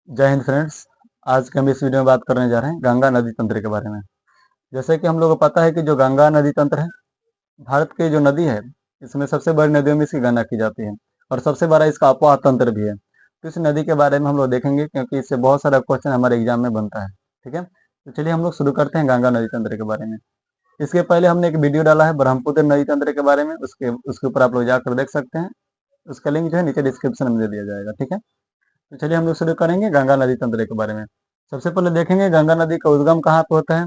जय हिंद फ्रेंड्स। आज के हम इस वीडियो में बात करने जा रहे हैं गंगा नदी तंत्र के बारे में। जैसे कि हम लोगों को पता है कि जो गंगा नदी तंत्र है, भारत की जो नदी है, इसमें सबसे बड़ी नदियों में इसकी गणना की जाती है और सबसे बड़ा इसका अपवाह तंत्र भी है। तो इस नदी के बारे में हम लोग देखेंगे क्योंकि इससे बहुत सारा क्वेश्चन हमारे एग्जाम में बनता है। ठीक है, तो चलिए हम लोग शुरू करते हैं गंगा नदी तंत्र के बारे में। इसके पहले हमने एक वीडियो डाला है ब्रह्मपुत्र नदी तंत्र के बारे में, उसके ऊपर आप लोग जाकर देख सकते हैं। उसका लिंक जो है नीचे डिस्क्रिप्शन में दे दिया जाएगा। ठीक है, तो चलिए हम लोग शुरू करेंगे गंगा नदी तंत्र के बारे में। सबसे पहले देखेंगे गंगा नदी का उद्गम कहाँ पे होता है,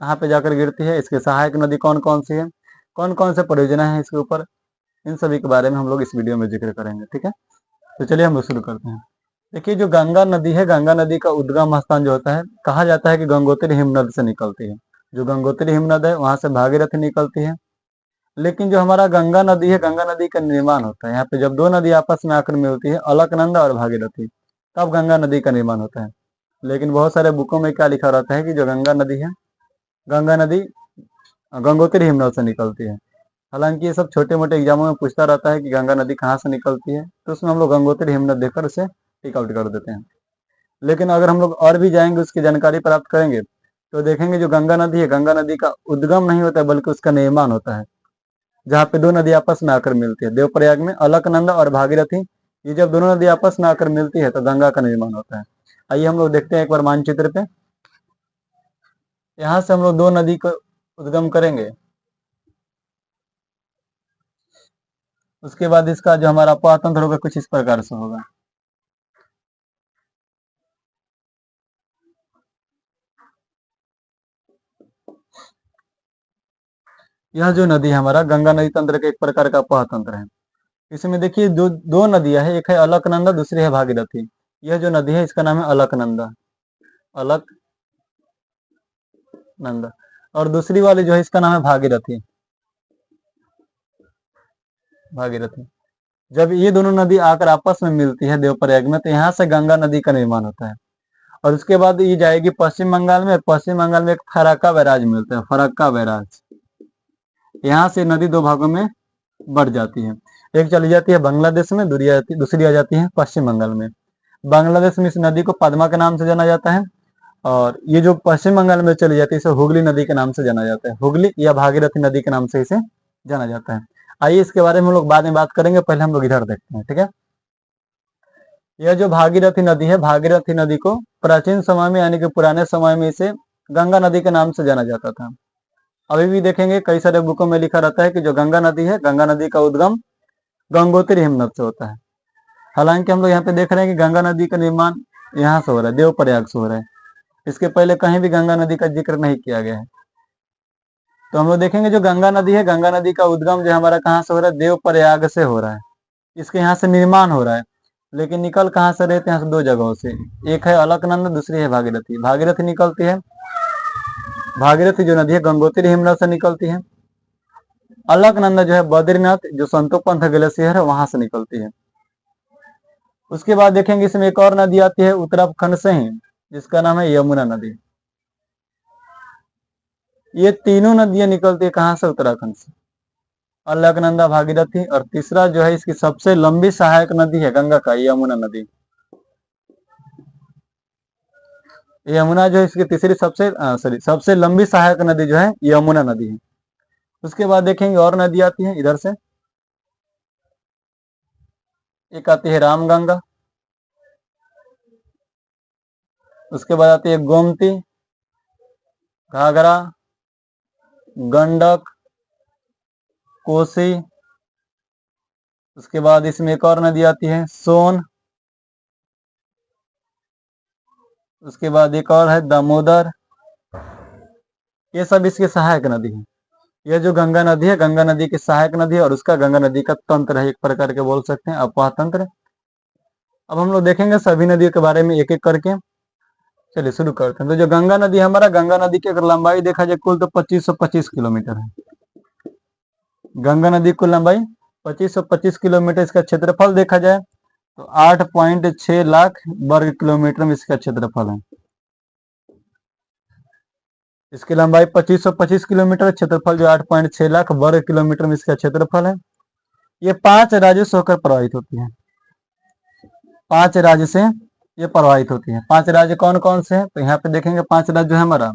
कहाँ पे जाकर गिरती है, इसके सहायक नदी कौन कौन सी है, कौन कौन से परियोजना है इसके ऊपर, इन सभी के बारे में हम लोग इस वीडियो में जिक्र करेंगे। ठीक है, तो चलिए हम लोग शुरू करते हैं। देखिए, जो गंगा नदी है, गंगा नदी का उद्गम स्थान जो होता है, कहा जाता है कि गंगोत्री हिमनद से निकलती है। जो गंगोत्री हिमनद है वहां से भागीरथी निकलती है। लेकिन जो हमारा गंगा नदी है, गंगा नदी का निर्माण होता है यहाँ पे जब दो नदी आपस में आकर मिलती है, अलकनंदा और भागीरथी, तब गंगा नदी का निर्माण होता है। लेकिन बहुत सारे बुकों में क्या लिखा रहता है कि जो गंगा नदी है, गंगा नदी गंगोत्री हिमनद से निकलती है। हालांकि ये सब छोटे मोटे एग्जामों में पूछता रहता है कि गंगा नदी कहाँ से निकलती है, तो उसमें हम लोग गंगोत्री हिमनद देखकर उसे टिक आउट कर देते हैं। लेकिन अगर हम लोग और भी जाएंगे, उसकी जानकारी प्राप्त करेंगे, तो देखेंगे जो गंगा नदी है, गंगा नदी का उद्गम नहीं होता है बल्कि उसका निर्माण होता है, जहाँ पे दो नदी आपस में आकर मिलती है। देवप्रयाग में अलकनंदा और भागीरथी, ये जब दोनों नदी आपस में आकर मिलती है तो गंगा का निर्माण होता है। आइए हम लोग देखते हैं एक बार मानचित्र पे। यहाँ से हम लोग दो नदी को उद्गम करेंगे, उसके बाद इसका जो हमारा अपवाह तंत्र होगा कुछ इस प्रकार से होगा। यह जो नदी है हमारा गंगा नदी तंत्र का एक प्रकार का अपवाह तंत्र है। इसमें देखिए दो दो नदियां है, एक है अलकनंदा, दूसरी है भागीरथी। यह जो नदी है इसका नाम है अलकनंदा, अलकनंदा, और दूसरी वाली जो है इसका नाम है भागीरथी, भागीरथी। जब ये दोनों नदी आकर आपस में मिलती है देवप्रयाग में, तो यहाँ से गंगा नदी का निर्माण होता है। और उसके बाद ये जाएगी पश्चिम बंगाल में, और पश्चिम बंगाल में एक फरक्का बैराज मिलता है, फरक्का बैराज। यहाँ से नदी दो भागों में बढ़ जाती है, एक चली जाती है बांग्लादेश में, दूसरी आ जाती है पश्चिम बंगाल में। बांग्लादेश में इस नदी को पद्मा के नाम से जाना जाता है, और ये जो पश्चिम बंगाल में चली जाती है इसे हुगली नदी के नाम से जाना जाता है, हुगली या भागीरथी नदी के नाम से इसे जाना जाता है। आइए इसके बारे में हम लोग बाद में बात करेंगे, पहले हम लोग इधर देखते हैं। ठीक है, यह जो भागीरथी नदी है, भागीरथी नदी को प्राचीन समय में यानी कि पुराने समय में इसे गंगा नदी के नाम से जाना जाता था। अभी भी देखेंगे कई सारे बुकों में लिखा रहता है कि जो गंगा नदी है, गंगा नदी का उद्गम गंगोत्री हिमनद से होता है। हालांकि हम लोग यहाँ पे देख रहे हैं कि गंगा नदी का निर्माण यहाँ से हो रहा है, देवप्रयाग से हो रहा है। इसके पहले कहीं भी गंगा नदी का जिक्र नहीं किया गया है। तो हम लोग देखेंगे जो गंगा नदी है, गंगा नदी का उद्गम जो हमारा कहाँ से हो रहा है, देवप्रयाग से हो रहा है। इसके यहाँ से निर्माण हो रहा है, लेकिन निकल कहाँ से रहे थे, यहाँ से दो जगहों से, एक है अलकनंदा, दूसरी है भागीरथी। भागीरथी निकलती है, भागीरथी जो नदी है गंगोत्री हिमनद से निकलती है। अलकनंदा जो है बद्रीनाथ जो संतोपंथ ग्लेशियर है वहां से निकलती है। उसके बाद देखेंगे इसमें एक और नदी आती है उत्तराखंड से ही, जिसका नाम है यमुना नदी। ये तीनों नदियां निकलती है कहाँ से, उत्तराखंड से, अलकनंदा, भागीरथी, और तीसरा जो है इसकी सबसे लंबी सहायक नदी है गंगा का, यमुना नदी। यमुना जो है इसकी तीसरी सबसे लंबी सहायक नदी जो है यमुना नदी है। उसके बाद देखेंगे और नदी आती है इधर से, एक आती है रामगंगा, उसके बाद आती है गोमती, घाघरा, गंडक, कोसी। उसके बाद इसमें एक और नदी आती है सोन। उसके बाद एक और है दामोदर। ये सब इसकी सहायक नदी है। यह जो गंगा नदी है, गंगा नदी की सहायक नदी है, और उसका गंगा नदी का तंत्र है, एक प्रकार के बोल सकते हैं अपवाह तंत्र। अब हम लोग देखेंगे सभी नदियों के बारे में एक एक करके। चलिए शुरू करते हैं। तो जो गंगा नदी हमारा, गंगा नदी की अगर लंबाई देखा जाए कुल तो 2525 किलोमीटर है। गंगा नदी की लंबाई 2525 किलोमीटर। इसका क्षेत्रफल देखा जाए तो 8.6 लाख वर्ग किलोमीटर में इसका क्षेत्रफल है। इसकी लंबाई 2525 किलोमीटर, क्षेत्रफल जो 8.6 लाख वर्ग किलोमीटर में इसका क्षेत्रफल है। ये 5 राज्यों से होकर प्रवाहित होती है, 5 राज्य से ये प्रवाहित होती है। 5 राज्य कौन कौन से हैं? तो यहाँ पे देखेंगे 5 राज्य जो है हमारा,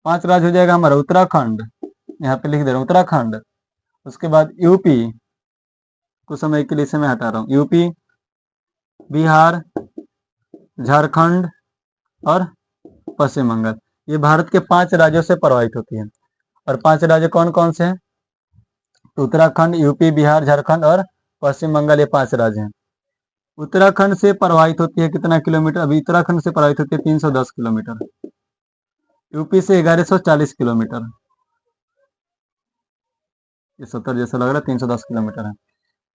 5 राज्य हो जाएगा हमारा उत्तराखंड, यहाँ पे लिख दे रहा हूँ उत्तराखंड। उसके बाद यूपी, कुछ समय के लिए इसे मैं हटा रहा हूँ, यूपी, बिहार, झारखंड और पश्चिम बंगाल। ये भारत के 5 राज्यों से प्रभावित होती है। और 5 राज्य कौन कौन से हैं? तो उत्तराखंड, यूपी, बिहार, झारखंड और पश्चिम बंगाल, ये 5 राज्य हैं। उत्तराखंड से प्रवाहित होती है कितना किलोमीटर? अभी उत्तराखंड से प्रवाहित होती है 310 किलोमीटर। यूपी से 1140 किलोमीटर। ये 70 जैसा लग रहा है, 310 किलोमीटर है।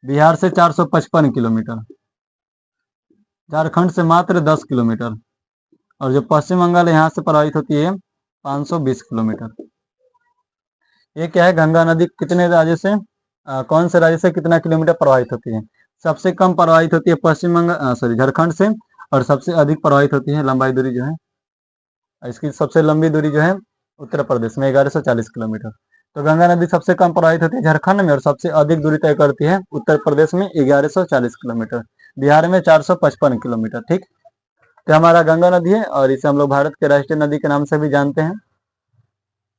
बिहार से 455 किलोमीटर। झारखंड से मात्र 10 किलोमीटर। और जो पश्चिम बंगाल है यहाँ से प्रवाहित होती है 520 किलोमीटर। ये क्या है? गंगा नदी कितने राज्य से, कौन से राज्य से कितना किलोमीटर प्रवाहित होती है? सबसे कम प्रवाहित होती है पश्चिम बंगाल, सॉरी, झारखंड से। और सबसे अधिक प्रवाहित होती है, लंबाई दूरी जो है, इसकी सबसे लंबी दूरी जो है उत्तर प्रदेश में 1140 किलोमीटर। तो गंगा नदी सबसे कम प्रवाहित होती है झारखंड में, और सबसे अधिक दूरी तय करती है उत्तर प्रदेश में 1140 किलोमीटर, बिहार में 455 किलोमीटर। ठीक, तो हमारा गंगा नदी है और इसे हम लोग भारत के राष्ट्रीय नदी के नाम से भी जानते हैं।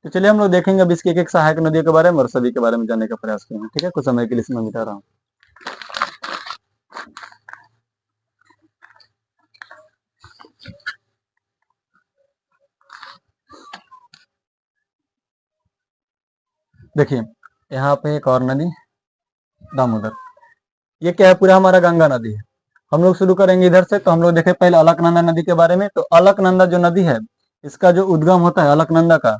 तो चलिए हम लोग देखेंगे अब इसकी एक एक सहायक नदियों के बारे में और सभी के बारे में जानने का प्रयास करेंगे। ठीक है, कुछ समय के लिए इसमें मिटा रहा हूँ। देखिए यहाँ पे एक और नदी दामोदर, ये क्या है? पूरा हमारा गंगा नदी है। हम लोग शुरू करेंगे इधर से। तो हम लोग देखें पहले अलकनंदा नदी के बारे में। तो अलकनंदा जो नदी है, इसका जो उद्गम होता है अलकनंदा का,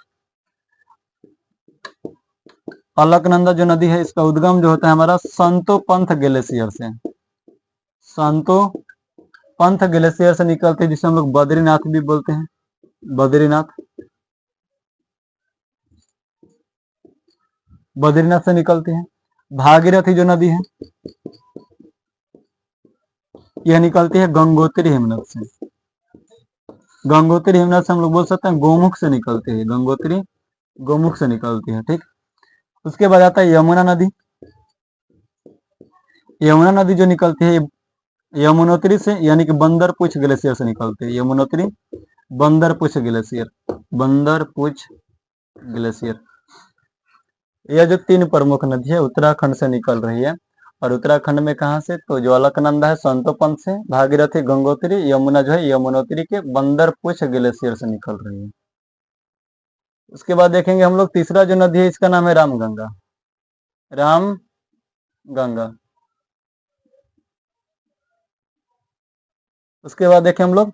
अलकनंदा जो नदी है इसका उद्गम जो होता है हमारा संतो पंथ ग्लेशियर से। संतो पंथ ग्लेशियर से निकलते हैं, जिसे हम लोग बद्रीनाथ भी बोलते हैं। बद्रीनाथ, बद्रीनाथ से निकलती है। भागीरथी जो नदी है यह निकलती है गंगोत्री हिमनद से। गंगोत्री हिमनद से हम लोग बोल सकते हैं गोमुख से निकलती है, गंगोत्री गोमुख से निकलती है। ठीक, उसके बाद आता है यमुना नदी। यमुना नदी जो निकलती है यमुनोत्री से, यानी कि बंदरपुछ ग्लेशियर से निकलती है। Yamunotri Bandarpunch glacier, Bandarpunch glacier. यह जो 3 प्रमुख नदी है उत्तराखंड से निकल रही है। और उत्तराखंड में कहाँ से? तो जो अलकनंदा है संतोपंथ से, भागीरथी गंगोत्री, यमुना जो है यमुनोत्री के बंदरपुछ ग्लेशियर से निकल रही है। उसके बाद देखेंगे हम लोग तीसरा जो नदी है, इसका नाम है रामगंगा। रामगंगा। उसके बाद देखें हम लोग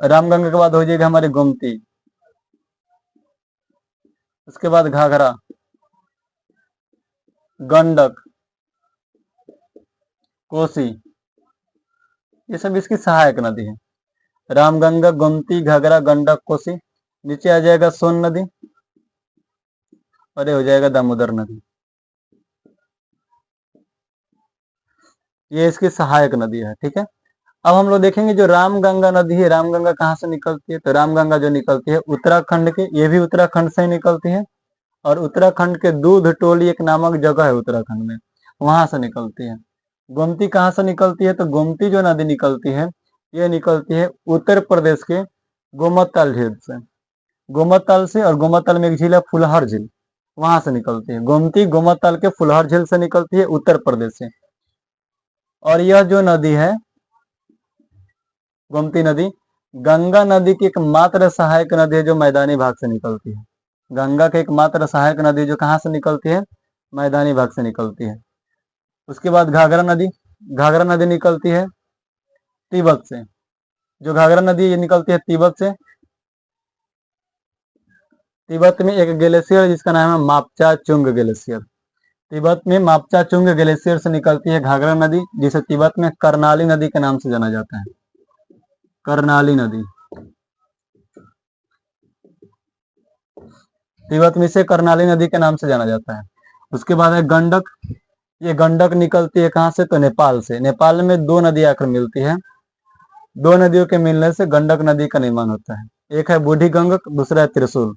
रामगंगा के बाद हो जाएगा हमारी गोमती। उसके बाद घाघरा, गंडक, कोसी, ये सब इसकी सहायक नदी है। रामगंगा, गोमती, घाघरा, गंडक, कोसी। नीचे आ जाएगा सोन नदी और ये हो जाएगा दामोदर नदी। ये इसकी सहायक नदी है। ठीक है, अब हम लोग देखेंगे जो रामगंगा नदी है, रामगंगा कहाँ से निकलती है? तो रामगंगा जो निकलती है उत्तराखंड के, ये भी उत्तराखंड से ही निकलती है। और उत्तराखंड के दूध टोली एक नामक जगह है उत्तराखंड में, वहां से निकलती है। गोमती कहाँ से निकलती है? तो गोमती जो नदी निकलती है ये निकलती है उत्तर प्रदेश के गोमतल झील से। गोमतल से, और गोमतल में एक झील है फुलहर झील, वहां से निकलती है। गोमती गोमतल के फुलहर झील से निकलती है उत्तर प्रदेश से। और यह जो नदी है गोमती नदी, गंगा नदी की एक मात्र सहायक नदी है जो मैदानी भाग से निकलती है। गंगा की एक मात्र सहायक नदी जो कहाँ से निकलती है? मैदानी भाग से निकलती है। उसके बाद घाघरा नदी, घाघरा नदी निकलती है तिब्बत से। जो घाघरा नदी ये निकलती है तिब्बत से। तिब्बत में एक ग्लेशियर जिसका नाम है मापचा चुंग ग्लेशियर, तिब्बत में मापचा चुंग ग्लेशियर से निकलती है घाघरा नदी, जिसे तिब्बत में करनाली नदी के नाम से जाना जाता है। करनाली नदी, तिब्बत में से करनाली नदी के नाम से जाना जाता है। उसके बाद है गंडक। ये गंडक निकलती है कहाँ से? तो नेपाल से। नेपाल में 2 नदी आकर मिलती है। 2 नदियों के मिलने से गंडक नदी का निर्माण होता है। एक है बूढ़ी गंडक, दूसरा है त्रिशूल।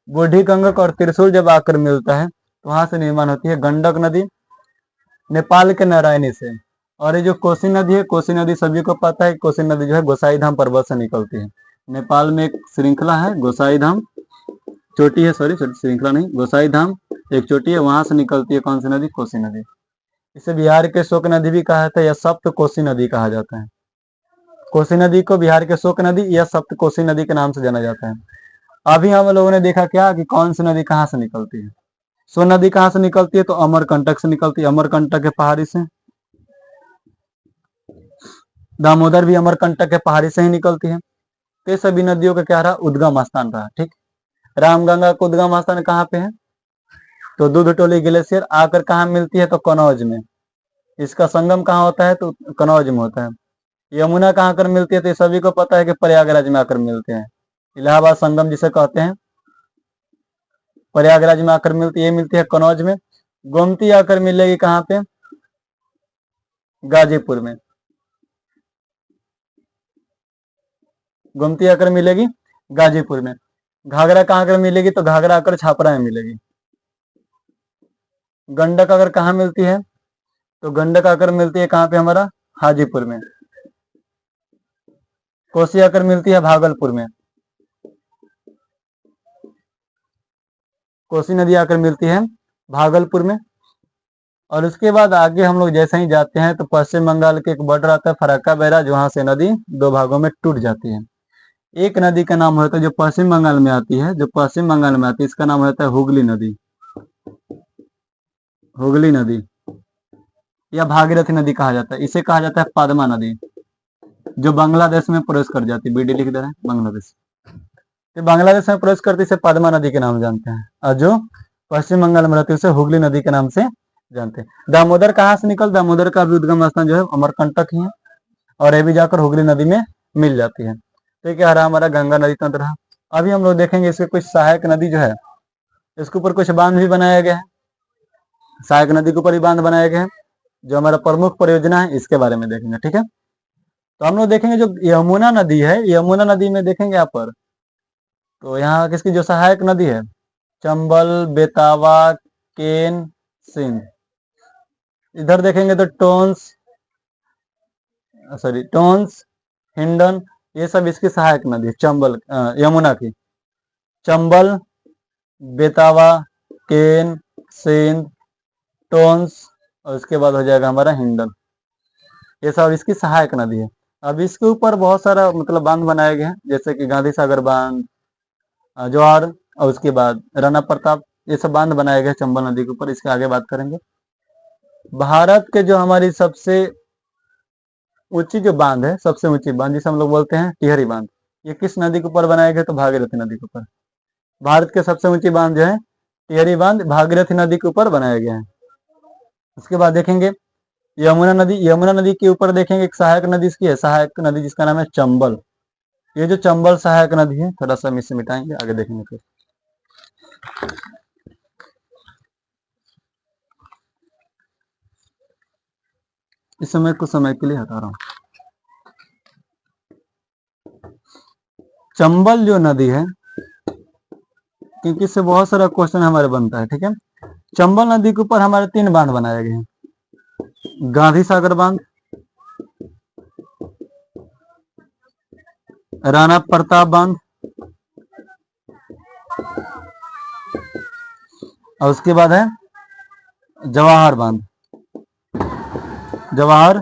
बूढ़ी गंडक और त्रिशूल जब आकर मिलता है तो वहां से निर्माण होती है गंडक नदी, नेपाल के नारायणी से। और ये जो कोसी नदी है, कोसी नदी सभी को पता है, कोसी नदी जो है गोसाईधाम पर्वत से निकलती है। नेपाल में एक श्रृंखला है गोसाईधाम चोटी है, सॉरी श्रृंखला नहीं, गोसाईधाम एक चोटी है, वहां से निकलती है कौन सी नदी? कोसी नदी। इसे बिहार के शोक नदी भी कहा जाता है या सप्त कोसी नदी कहा जाता है। कोसी नदी को बिहार के शोक नदी या सप्त कोसी नदी के नाम से जाना जाता है। अभी हम लोगों ने देखा क्या कि कौन सी नदी कहाँ से निकलती है। सोन नदी कहाँ से निकलती है? तो अमरकंटक से निकलती है, अमरकंटक के पहाड़ी से। दामोदर भी अमरकंटक के पहाड़ी से ही निकलती है। तो सभी नदियों का क्या रहा? उद्गम स्थान रहा। ठीक, रामगंगा का उद्गम स्थान कहाँ पे है? तो दूधटोली ग्लेशियर आकर कहाँ मिलती है? तो कनौज में। इसका संगम कहाँ होता है? तो कनौज में होता है। यमुना कहाँ आकर मिलती है? तो सभी को पता है कि प्रयागराज में आकर मिलते हैं। इलाहाबाद संगम जिसे कहते हैं प्रयागराज में आकर मिलती है, मिलती है कनौज में। गोमती आकर मिलेगी कहाँ पे? गाजीपुर में। गोमती आकर मिलेगी गाजीपुर में। घाघरा कहाँ आकर मिलेगी? तो घाघरा आकर छापरा में मिलेगी। गंडक अगर कहाँ मिलती है? तो गंडक आकर मिलती है कहाँ पे? हमारा हाजीपुर में। कोसी आकर मिलती है भागलपुर में। कोसी नदी आकर मिलती है भागलपुर में। और उसके बाद आगे हम लोग जैसे ही जाते हैं तो पश्चिम बंगाल के एक बॉर्डर आता है फरक्का बैराज, वहां से नदी दो भागों में टूट जाती है। एक नदी का नाम होता है जो पश्चिम बंगाल में आती है, जो पश्चिम बंगाल में आती है इसका नाम होता है हुगली नदी। हुगली नदी या भागीरथी नदी कहा जाता है। इसे कहा जाता है पद्मा नदी, जो बांग्लादेश में प्रवेश कर जाती है। बीडी लिख दे रहे हैं बांग्लादेश। तो बांग्लादेश में प्रवेश करती इसे पद्मा नदी के नाम जानते हैं, और जो पश्चिम बंगाल में रहती है उसे हुगली नदी के नाम से जानते हैं। दामोदर कहाँ से निकल? दामोदर का भी उद्गम स्थान जो है अमरकंटक ही है, और ये भी जाकर हुगली नदी में मिल जाती है। तो ये क्या रहा? हमारा गंगा नदी तंत्र रहा। अभी हम लोग देखेंगे इसके कुछ सहायक नदी जो है, इसके ऊपर कुछ बांध भी बनाया गया है। सहायक नदी के ऊपर ही बांध बनाए गए हैं। जो हमारा प्रमुख परियोजना है इसके बारे में देखेंगे। ठीक है, तो हम लोग देखेंगे जो यमुना नदी है, यमुना नदी में देखेंगे यहाँ पर, तो यहाँ किसकी जो सहायक नदी है? चंबल, बेतावा, केन, सिंध। इधर देखेंगे तो टोंस, हिंडन, ये सब इसकी सहायक नदी है। चंबल यमुना की चंबल, बेतावा, केन, सिंध, टोंस, और उसके बाद हो जाएगा हमारा हिंडन। ये सब इसकी सहायक नदी है। अब इसके ऊपर बहुत सारा मतलब बांध बनाए गए हैं, जैसे कि गांधी सागर बांध, ज्वार, और उसके बाद राणा प्रताप, ये सब बांध बनाए गए चंबल नदी के ऊपर। इसके आगे बात करेंगे। भारत के जो हमारी सबसे ऊंची जो बांध है, सबसे ऊंची बांध जिसे हम लोग बोलते हैं टिहरी बांध, ये किस नदी के ऊपर बनाए गए? तो भागीरथी नदी के ऊपर। भारत के सबसे ऊंची बांध जो है टिहरी बांध भागीरथी नदी के ऊपर बनाया गया है। उसके बाद देखेंगे यमुना नदी। यमुना नदी के ऊपर देखेंगे एक सहायक नदी इसकी है, सहायक नदी जिसका नाम है चंबल। ये जो चंबल सहायक नदी है, थोड़ा सा मिस मिटाएंगे, आगे देखेंगे फिर। इस समय कुछ समय के लिए हटा रहा हूं। चंबल जो नदी है, क्योंकि इससे बहुत सारा क्वेश्चन हमारे बनता है। ठीक है, चंबल नदी के ऊपर हमारे 3 बांध बनाए गए हैं। गांधी सागर बांध, राणा प्रताप बांध, और उसके बाद है जवाहर बांध। जवाहर,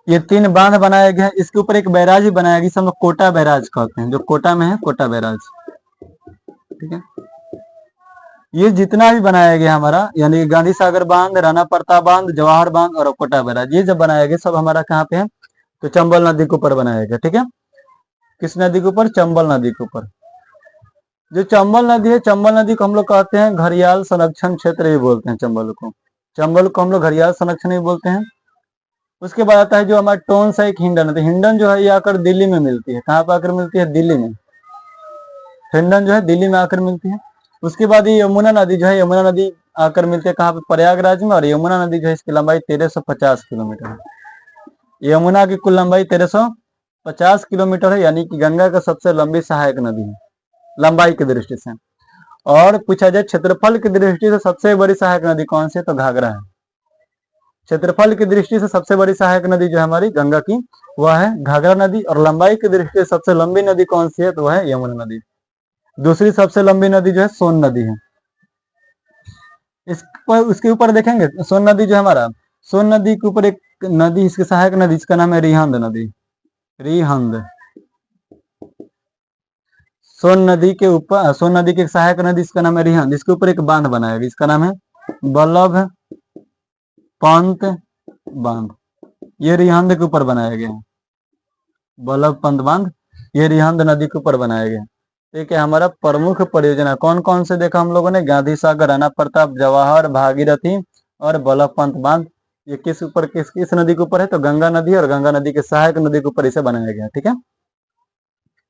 ये 3 बांध बनाए गए हैं। इसके ऊपर एक बैराज भी बनाया गया, जिसे हम लोग कोटा बैराज कहते हैं, जो कोटा में है, कोटा बैराज। ठीक है, ये जितना भी बनाया गया हमारा, यानी गांधी सागर बांध, राणा प्रताप बांध, जवाहर बांध और कोटा बैराज, ये जब बनाया गया सब हमारा कहाँ पे है? तो चंबल नदी के ऊपर बनाया गया। ठीक है, किस नदी के ऊपर? चंबल नदी के ऊपर। जो चंबल नदी है, चंबल नदी को हम लोग कहते हैं घड़ियाल संरक्षण क्षेत्र भी बोलते हैं। चंबल को हम लोग घड़ियाल संरक्षण भी बोलते हैं। उसके बाद आता है जो हमारा टोंस है, एक हिंडन है। हिंडन जो है ये आकर दिल्ली में मिलती है। कहाँ पर आकर मिलती है? दिल्ली में। हिंडन जो है दिल्ली में आकर मिलती है। उसके बाद ये यमुना नदी जो है, यमुना नदी आकर मिलती है कहाँ पे? प्रयागराज में। और यमुना नदी जो है इसकी लंबाई 1350 किलोमीटर है। यमुना की कुल लंबाई 1350 किलोमीटर है, यानी कि गंगा का सबसे लंबी सहायक नदी है लंबाई की दृष्टि से। और पूछा जाए क्षेत्रफल की दृष्टि से सबसे बड़ी सहायक नदी कौन सी है? तो घाघरा है। क्षेत्रफल की दृष्टि से सबसे बड़ी सहायक नदी जो है हमारी गंगा की, वह है घाघरा नदी। और लंबाई की दृष्टि से सबसे लंबी नदी कौन सी है, तो वह है यमुना नदी। दूसरी सबसे लंबी नदी जो है सोन नदी है। इस पर उसके ऊपर देखेंगे सोन नदी जो है हमारा, सोन नदी के ऊपर एक नदी, इसकी सहायक नदी, इसका नाम है रिहंद नदी। रिहंद। सोन नदी के ऊपर, सोन नदी की एक सहायक नदी, इसका नाम है रिहंद। इसके ऊपर एक बांध बनाया गया, इसका नाम है बल्लभ पंत बांध। ये रिहंद के ऊपर बनाया गया है, बल्लभ पंत बांध। ये रिहंद नदी के ऊपर बनाया गया। ठीक है, हमारा प्रमुख परियोजना कौन कौन से देखा हम लोगों ने, गांधी सागर, राणा प्रताप, जवाहर, भागीरथी और बल्लभ पंत बांध। ये किस ऊपर, किस नदी के ऊपर है, तो गंगा नदी और गंगा नदी के सहायक नदी के ऊपर इसे बनाया गया। ठीक है,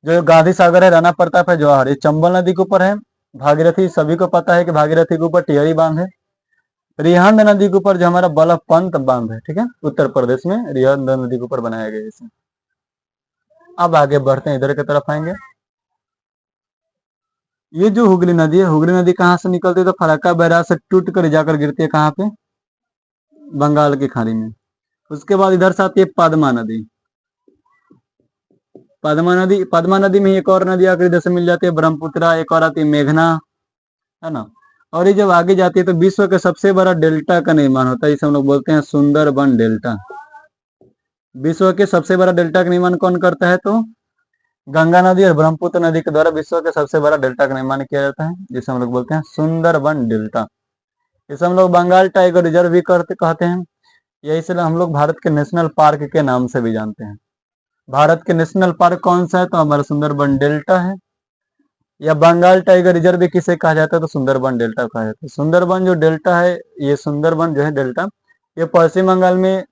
जो गांधी सागर है, राणा प्रताप है, जवाहर, ये चंबल नदी के ऊपर है। भागीरथी सभी को पता है कि भागीरथी के ऊपर टिहरी बांध है। रिहंद नदी के ऊपर जो हमारा बल्लभ पंत बांध है, ठीक है, उत्तर प्रदेश में रिहंद नदी के ऊपर बनाया गया इसे। अब आगे बढ़ते हैं, इधर की तरफ आएंगे। ये जो हुगली नदी है, हुगली नदी कहाँ से निकलती है, तो फरक्का बैराज से टूट कर जाकर गिरती है कहाँ पे, बंगाल की खाड़ी में। उसके बाद इधर से आती है पद्मा नदी। पद्मा नदी में एक और नदी आकर इधर से मिल जाती है ब्रह्मपुत्रा, एक और आती है मेघना, है ना। और ये जब आगे जाती है तो विश्व के सबसे बड़ा डेल्टा का निर्माण होता है, इसे हम लोग बोलते हैं सुंदरबन डेल्टा। विश्व के सबसे बड़ा डेल्टा का निर्माण कौन करता है, तो गंगा नदी और ब्रह्मपुत्र नदी के द्वारा विश्व के सबसे बड़ा डेल्टा का निर्माण किया जाता है, जिसे हम लोग बोलते हैं सुंदरबन डेल्टा। इसे हम लोग बंगाल टाइगर रिजर्व भी कहते हैं। यही से हम लोग भारत के नेशनल पार्क के नाम से भी जानते हैं। भारत के नेशनल पार्क कौन सा है, तो हमारा सुंदरबन डेल्टा है। या बंगाल टाइगर रिजर्व भी किसे कहा जाता है, तो सुंदरबन डेल्टा कहा जाता है। सुंदरबन जो डेल्टा है, ये सुंदरबन जो है डेल्टा, ये पश्चिम बंगाल में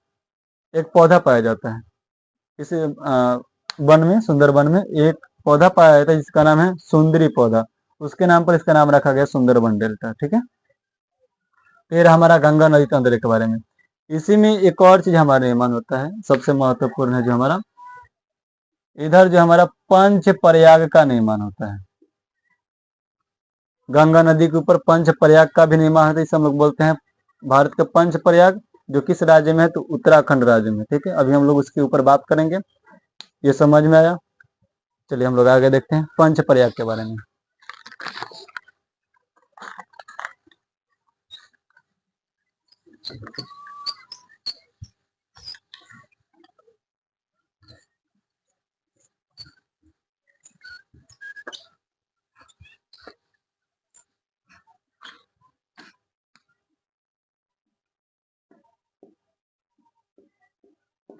एक पौधा पाया जाता है। इस वन में, सुंदरबन में एक पौधा पाया जाता है जिसका नाम है सुंदरी पौधा। उसके नाम पर इसका नाम रखा गया सुंदरबन डेल्टा। ठीक है, फिर हमारा गंगा नदी तंत्र के बारे में। इसी में एक और चीज हमारा निर्माण होता है, सबसे महत्वपूर्ण है जो हमारा, इधर जो हमारा पंच प्रयाग का निर्माण होता है। गंगा नदी के ऊपर पंच प्रयाग का भी निर्माण होता है, इसे हम लोग बोलते हैं भारत के पंच प्रयाग। जो किस राज्य में है, तो उत्तराखंड राज्य में। ठीक है, अभी हम लोग उसके ऊपर बात करेंगे। ये समझ में आया, चलिए हम लोग आगे देखते हैं पंच प्रयाग के बारे में।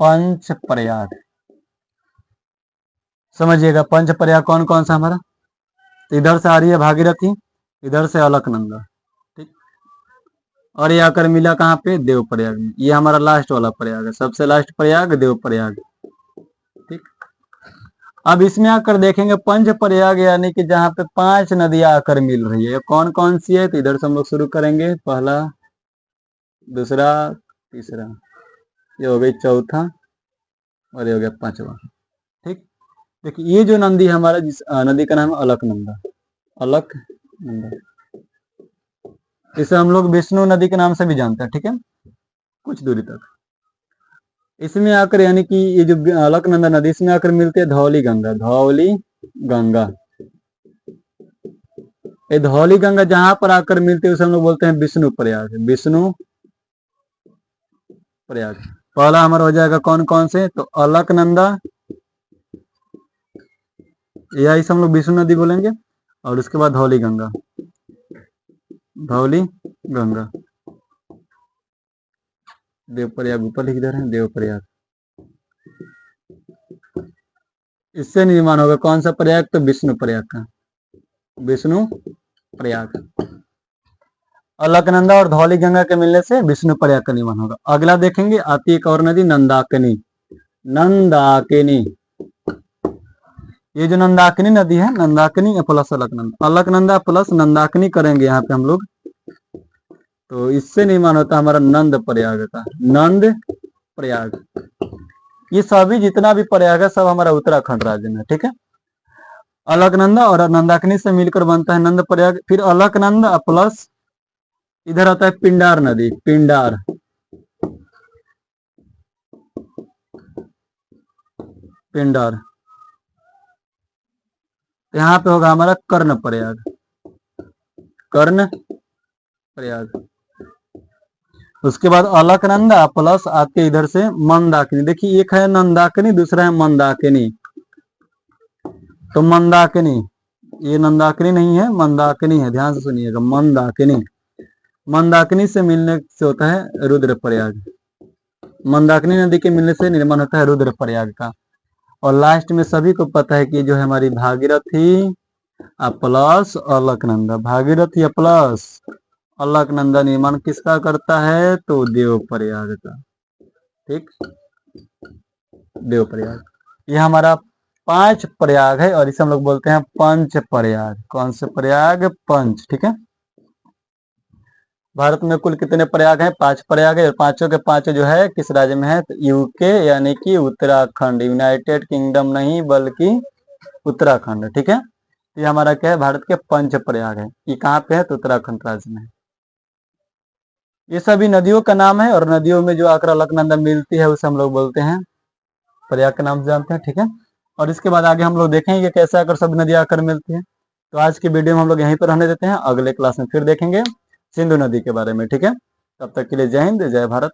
पंच प्रयाग समझिएगा, पंच प्रयाग कौन कौन सा हमारा, तो इधर से आ रही है भागीरथी, इधर से अलकनंदा, ठीक, और ये आकर मिला कहाँ पे, देव प्रयाग में। ये हमारा लास्ट वाला प्रयाग है, सबसे लास्ट प्रयाग देव प्रयाग। ठीक, अब इसमें आकर देखेंगे पंच प्रयाग, यानी कि जहाँ पे 5 नदियां आकर मिल रही है, कौन कौन सी है, तो इधर से हम लोग शुरू करेंगे। पहला, दूसरा, तीसरा, ये हो गई चौथा, और ये हो गया पांचवा। ठीक, देखिए ये जो नदी हमारा, जिस नदी का नाम है अलकनंदा। अलकनंदा, इसे हम लोग विष्णु नदी के नाम से भी जानते हैं। ठीक है, कुछ दूरी तक इसमें आकर, यानी कि ये जो अलकनंदा नदी, इसमें आकर मिलती है धौली गंगा। धौली गंगा, ये धौली गंगा जहां पर आकर मिलती है उसे हम लोग बोलते हैं विष्णु प्रयाग। विष्णु प्रयाग पहला हमारा हो जाएगा कौन कौन से, तो अलकनंदा, या इसे हम लोग विष्णु नदी बोलेंगे। और उसके बाद धौली गंगा, धौली गंगा। देवप्रयाग ऊपर लिख दे रहे हैं, देवप्रयाग। इससे निर्माण होगा कौन सा प्रयाग, तो विष्णु प्रयाग का, विष्णु प्रयाग। अलकनंदा और धौली गंगा के मिलने से विष्णु प्रयाग का निर्माण होगा। अगला देखेंगे, आती एक और नदी नंदाकिनी। नंदाकिनी, ये जो नंदाकिनी नदी है, नंदाकिनी प्लस अलकनंदा, अलकनंदा प्लस नंदाकिनी करेंगे यहाँ पे हम लोग, तो इससे निर्माण होता है हमारा नंद प्रयाग का। नंद प्रयाग, ये सभी जितना भी प्रयाग है सब हमारा उत्तराखंड राज्य में। ठीक है, अलकनंदा और नंदाकिनी से मिलकर बनता है नंद प्रयाग। फिर अलकनंदा प्लस इधर आता है पिंडार नदी। पिंडार, पिंडर। यहाँ पे होगा हमारा कर्ण प्रयाग, कर्ण प्रयाग। उसके बाद अलकनंदा प्लस आपके इधर से मंदाकिनी। देखिए एक है नंदाकिनी, दूसरा है मंदाकिनी। तो मंदाकिनी, ये नंदाकिनी नहीं है, मंदाकिनी है, ध्यान से सुनिएगा, मंदाकिनी। मंदाकिनी से मिलने से होता है रुद्रप्रयाग। मंदाकिनी नदी के मिलने से निर्माण होता है रुद्रप्रयाग का। और लास्ट में सभी को पता है कि जो है हमारी भागीरथी प्लस अलकनंदा, भागीरथी प्लस अलकनंदा निर्माण किसका करता है? तो देवप्रयाग का। ठीक, देवप्रयाग। यह हमारा 5 प्रयाग है और इसे हम लोग बोलते हैं पंच प्रयाग। कौन से प्रयाग? पंच। ठीक है। भारत में कुल कितने प्रयाग हैं? 5 प्रयाग है और पांचों के पांचों जो है किस राज्य में है? तो यूके यानी कि उत्तराखंड, यूनाइटेड किंगडम नहीं बल्कि उत्तराखंड। ठीक है। ये हमारा क्या है? भारत के पंच प्रयाग है। ये कहाँ पे है? तो उत्तराखंड राज्य में है। ये सभी नदियों का नाम है और नदियों में जो आकर अलकनंदा मिलती है उसे हम लोग बोलते हैं प्रयाग के नाम से जानते हैं। ठीक है। और इसके बाद आगे हम लोग देखेंगे कैसे आकर सब नदियां आकर मिलती हैं। तो आज की वीडियो में हम लोग यहीं पर रहने देते हैं, अगले क्लास में फिर देखेंगे सिंधु नदी के बारे में। ठीक है। तब तक के लिए जय हिंद, जय भारत।